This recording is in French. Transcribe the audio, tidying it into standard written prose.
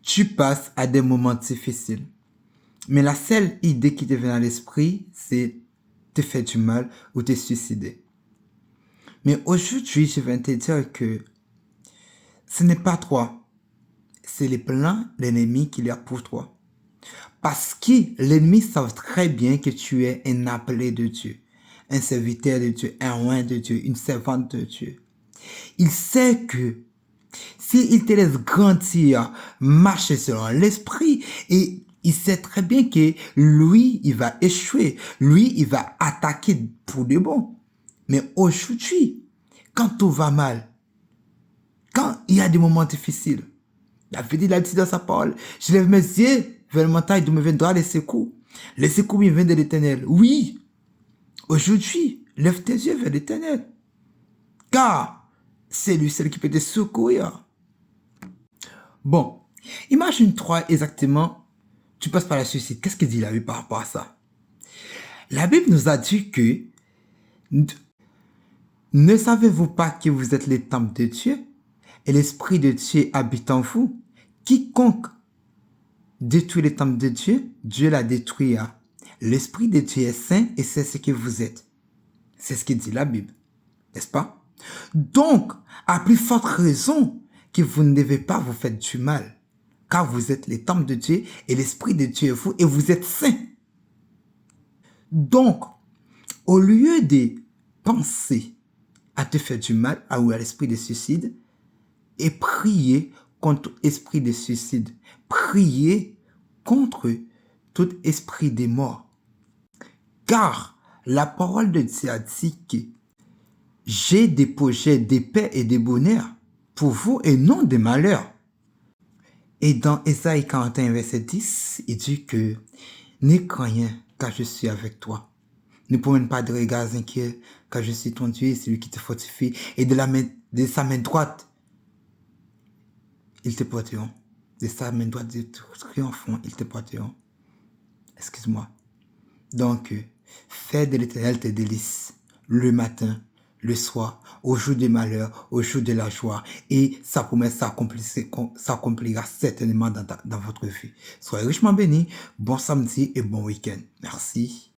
tu passes à des moments difficiles. Mais la seule idée qui te vient à l'esprit, c'est te faire du mal ou te suicider. Mais aujourd'hui, je vais te dire que ce n'est pas toi. C'est les plans, l'ennemi qui a pour toi. Parce que l'ennemi sait très bien que tu es un appelé de Dieu, un serviteur de Dieu, un oint de Dieu, une servante de Dieu. Il sait que s'il te laisse grandir, marcher selon l'esprit, et il sait très bien que lui, il va échouer. Lui, il va attaquer pour de bon. Mais aujourd'hui, quand tout va mal, quand il y a des moments difficiles, David a dit dans sa parole, je lève mes yeux vers le montagne d'où me viendra les secours. Les secours me viennent de l'Éternel. Oui, aujourd'hui, lève tes yeux vers l'Éternel. Car c'est lui seul qui peut te secourir. Bon, imagine-toi exactement, tu passes par la suicide. Qu'est-ce qu'il dit la Bible par rapport à ça? La Bible nous a dit que ne savez-vous pas que vous êtes les temples de Dieu et l'Esprit de Dieu habite en vous? Quiconque détruit les temples de Dieu, Dieu la détruira. L'Esprit de Dieu est saint et c'est ce que vous êtes. C'est ce que dit la Bible, n'est-ce pas? Donc, à plus forte raison que vous ne devez pas vous faire du mal, car vous êtes les temples de Dieu et l'Esprit de Dieu est vous et vous êtes saints. Donc, au lieu de penser à te faire du mal ou à l'esprit de suicide, et prier contre tout esprit de suicide, prier contre tout esprit de mort. Car la parole de Dieu a dit que j'ai des projets de paix et de bonheur pour vous et non de malheur. Et dans Ésaïe 41, verset 10, il dit que n'aie craint rien, car je suis avec toi. Ne promène pas de regards inquiets, car je suis ton Dieu, celui qui te fortifie. Et de sa main droite, ils te porteront. De sa main droite, de triomphant, ils te porteront. Excuse-moi. Donc, fais de l'Éternel tes délices, le matin, le soir, au jour du malheur, au jour de la joie. Et sa promesse s'accomplira certainement dans votre vie. Soyez richement bénis, bon samedi et bon week-end. Merci.